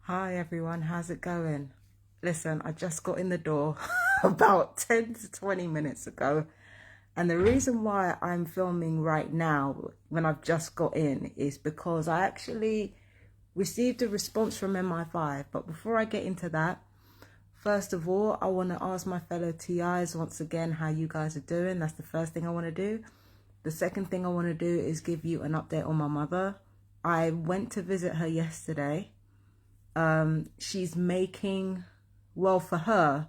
Hi everyone, how's it going? Listen, I just got in the door about 10 to 20 minutes ago. And the reason why I'm filming right now when I've just got in is because I actually received a response from MI5. But before I get into that, first of all, I want to ask my fellow TIs once again how you guys are doing. That's the first thing I want to do. The second thing I want to do is give you an update on my mother. I went to visit her yesterday. She's making, well, for her,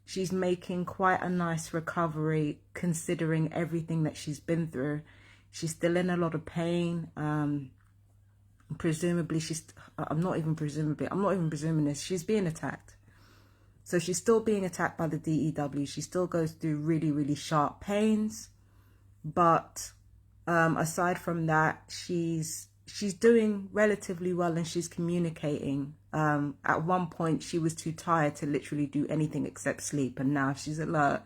she's making quite a nice recovery considering everything that she's been through. She's still in a lot of pain. Presumably I'm not even presuming this, she's being attacked. So she's still being attacked by the DEW. She still goes through really, really sharp pains. But aside from that, she's doing relatively well and she's communicating. At one point, she was too tired to literally do anything except sleep. And now she's alert.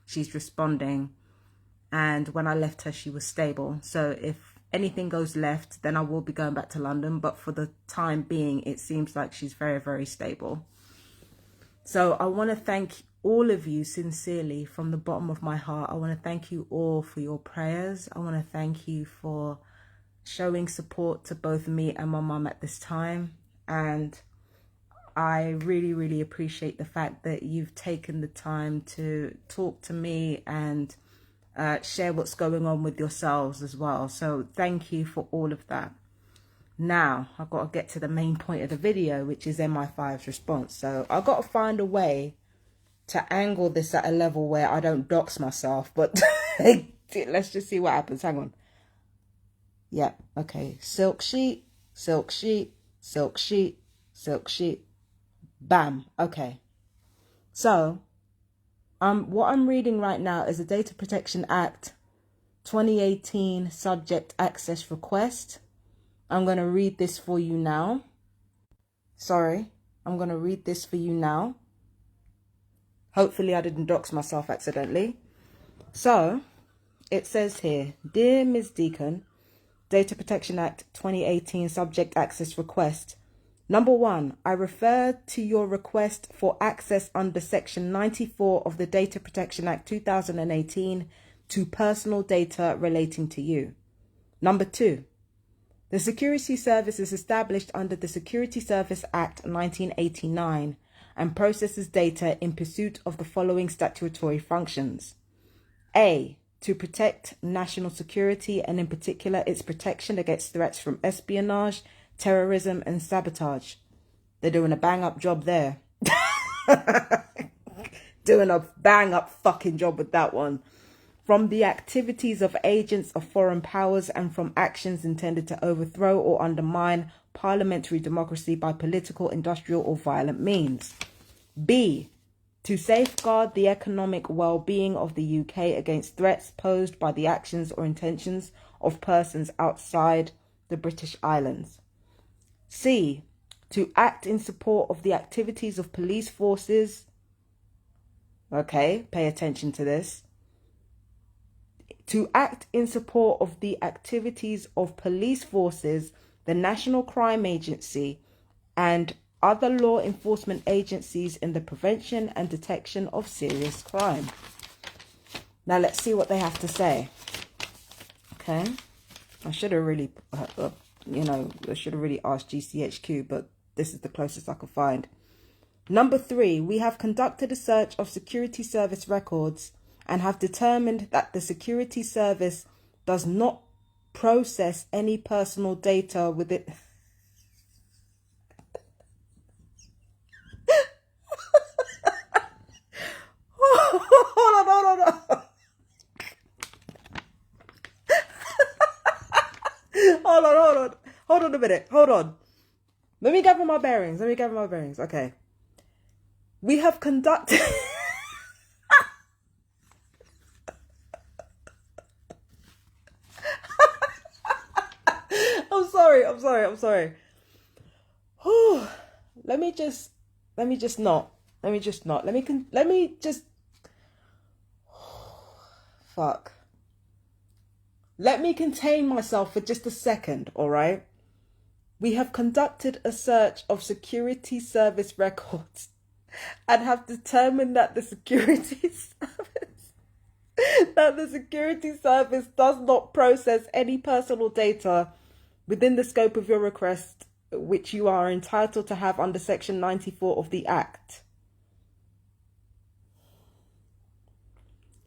She's responding. And when I left her, she was stable. So if anything goes left, then I will be going back to London. But for the time being, it seems like she's very, very stable. So I want to thank all of you sincerely from the bottom of my heart. I want to thank you all for your prayers. I want to thank you for showing support to both me and my mum at this time. And I really, really appreciate the fact that you've taken the time to talk to me and share what's going on with yourselves as well. So thank you for all of that. Now, I've got to get to the main point of the video, which is MI5's response. So I've got to find a way to angle this at a level where I don't dox myself. But let's just see what happens. Hang on. Yeah, okay. Silk sheet, silk sheet, silk sheet, silk sheet. Bam. Okay. So, what I'm reading right now is the Data Protection Act 2018 Subject Access Request. I'm going to read this for you now. Sorry, I'm going to read this for you now. Hopefully I didn't dox myself accidentally. So, it says here, Dear Ms. Deacon, Data Protection Act 2018 Subject Access Request. Number 1, I refer to your request for access under Section 94 of the Data Protection Act 2018 to personal data relating to you. Number 2, the Security Service is established under the Security Service Act 1989 and processes data in pursuit of the following statutory functions. A, to protect national security and in particular its protection against threats from espionage, terrorism and sabotage. They're doing a bang up job there. Doing a bang up fucking job with that one. From the activities of agents of foreign powers and from actions intended to overthrow or undermine parliamentary democracy by political, industrial or violent means. B, to safeguard the economic well-being of the UK against threats posed by the actions or intentions of persons outside the British Islands. C, to act in support of the activities of police forces. Okay, pay attention to this. To act in support of the activities of police forces, the National Crime Agency, and other law enforcement agencies in the prevention and detection of serious crime. Now let's see what they have to say. Okay, I should have really, I should have really asked GCHQ, but this is the closest I could find. Number 3, we have conducted a search of security service records and have determined that the security service does not process any personal data with it. Hold on. Hold on a minute. Hold on. Let me gather my bearings. Okay. We have conducted... I'm sorry. Let me just not. Fuck. Let me contain myself for just a second, all right? We have conducted a search of security service records and have determined that the security service does not process any personal data within the scope of your request, which you are entitled to have under Section 94 of the Act.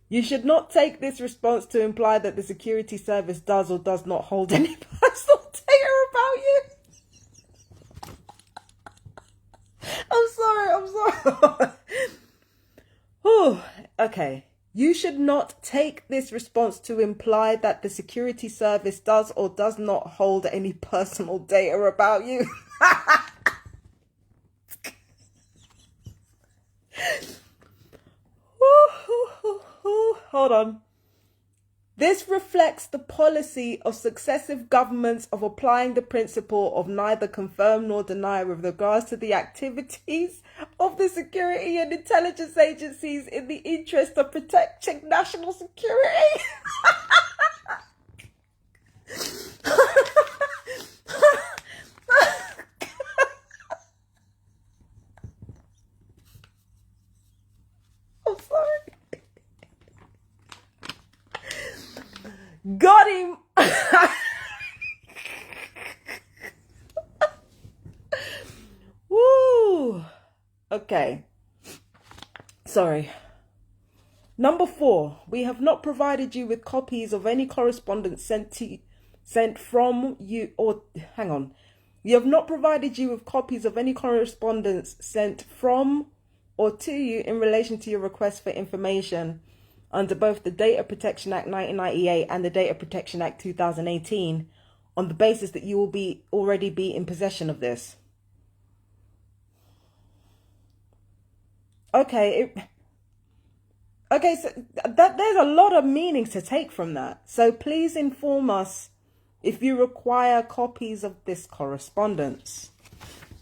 You should not take this response to imply that the security service does or does not hold any personal data about you. I'm sorry. Whew, okay. You should not take this response to imply that the security service does or does not hold any personal data about you. Hold on. This reflects the policy of successive governments of applying the principle of neither confirm nor deny with regards to the activities of the security and intelligence agencies in the interest of protecting national security. I'm sorry. Got him. Woo. Okay. Sorry. Number 4, we have not provided you with copies of any correspondence sent from you, or hang on. We have not provided you with copies of any correspondence sent from or to you in relation to your request for information under both the Data Protection Act 1998 and the Data Protection Act 2018 on the basis that you will already be in possession of this. Okay, so there's a lot of meanings to take from that. So please inform us if you require copies of this correspondence.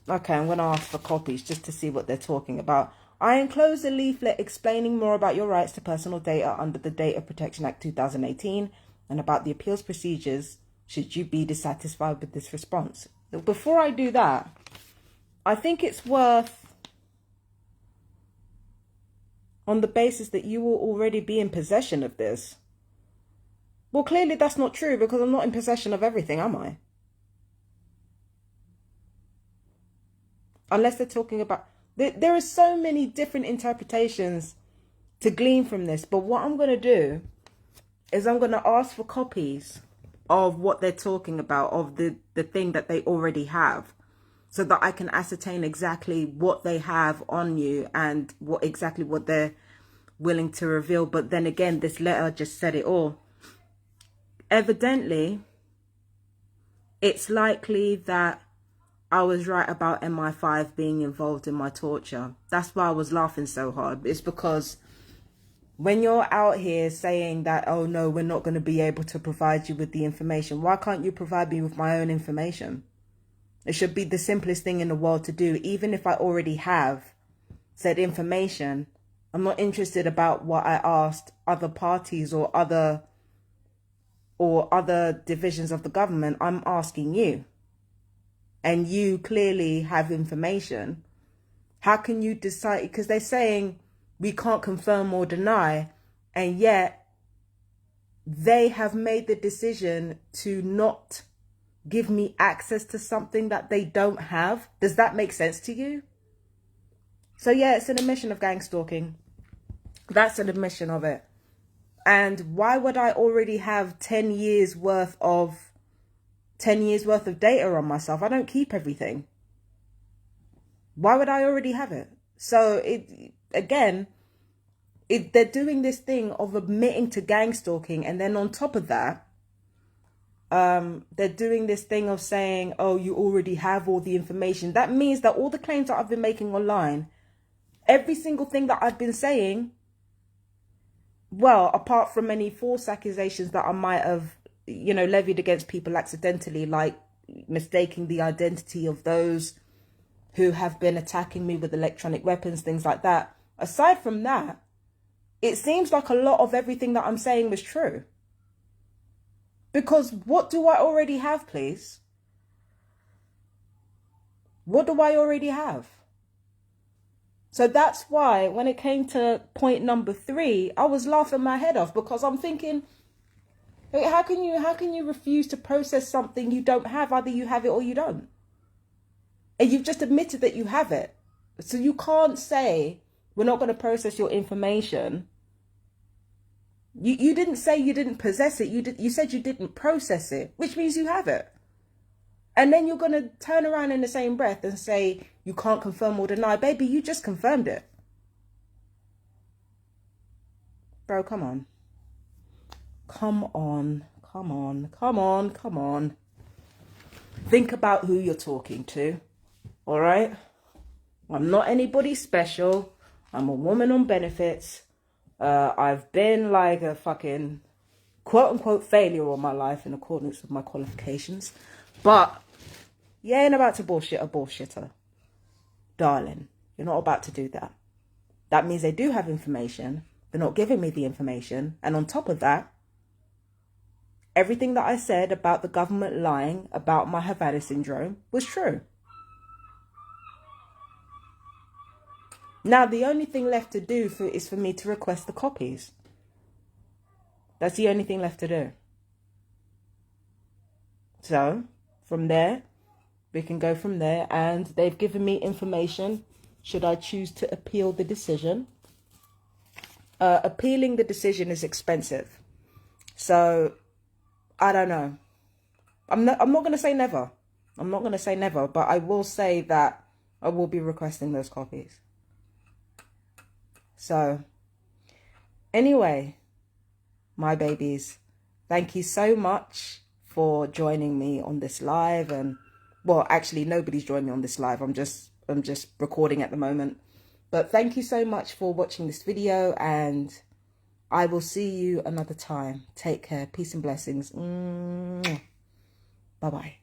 Okay, I'm going to ask for copies just to see what they're talking about. I enclose a leaflet explaining more about your rights to personal data under the Data Protection Act 2018 and about the appeals procedures should you be dissatisfied with this response. Before I do that, I think it's worth, on the basis that you will already be in possession of this. Well, clearly that's not true because I'm not in possession of everything, am I? Unless they're talking about... There are so many different interpretations to glean from this. But what I'm going to do is I'm going to ask for copies of what they're talking about, of the thing that they already have, so that I can ascertain exactly what they have on you and what they're willing to reveal. But then again, this letter just said it all. Evidently, it's likely that I was right about MI5 being involved in my torture. That's why I was laughing so hard. It's because when you're out here saying that, oh no, we're not going to be able to provide you with the information, why can't you provide me with my own information? It should be the simplest thing in the world to do. Even if I already have said information, I'm not interested about what I asked other parties or other divisions of the government. I'm asking you. And you clearly have information. How can you decide? Because they're saying we can't confirm or deny, and yet they have made the decision to not give me access to something that they don't have. Does that make sense to you? So yeah, it's an admission of gang stalking. That's an admission of it. And why would I already have 10 years worth of data on myself? I don't keep everything. Why would I already have it? So they're doing this thing of admitting to gang stalking, and then on top of that, they're doing this thing of saying, oh, you already have all the information. That means that all the claims that I've been making online, every single thing that I've been saying, well, apart from any false accusations that I might have, levied against people accidentally, like mistaking the identity of those who have been attacking me with electronic weapons, things like that. Aside from that, it seems like a lot of everything that I'm saying was true. Because what do I already have, please? What do I already have? So that's why when it came to point number 3, I was laughing my head off, because I'm thinking, how can you refuse to process something you don't have? Either you have it or you don't. And you've just admitted that you have it. So you can't say, we're not going to process your information. You didn't say you didn't possess it. You said you didn't process it, which means you have it. And then you're going to turn around in the same breath and say you can't confirm or deny. Baby, you just confirmed it. Bro, come on. Come on. Come on. Come on. Come on. Think about who you're talking to. All right? I'm not anybody special. I'm a woman on benefits. I've been like a fucking quote-unquote failure all my life in accordance with my qualifications. But you ain't about to bullshit a bullshitter. Darling, you're not about to do that. That means they do have information. They're not giving me the information. And on top of that, everything that I said about the government lying about my Havana syndrome was true. Now, the only thing left to do is for me to request the copies. That's the only thing left to do. So, from there, we can go from there. And they've given me information should I choose to appeal the decision. Appealing the decision is expensive. So, I don't know. I'm not going to say never. I'm not going to say never. But I will say that I will be requesting those copies. So, anyway, my babies, thank you so much for joining me on this live. And, well, actually, nobody's joined me on this live. I'm just recording at the moment. But thank you so much for watching this video, and I will see you another time. Take care. Peace and blessings. Bye-bye.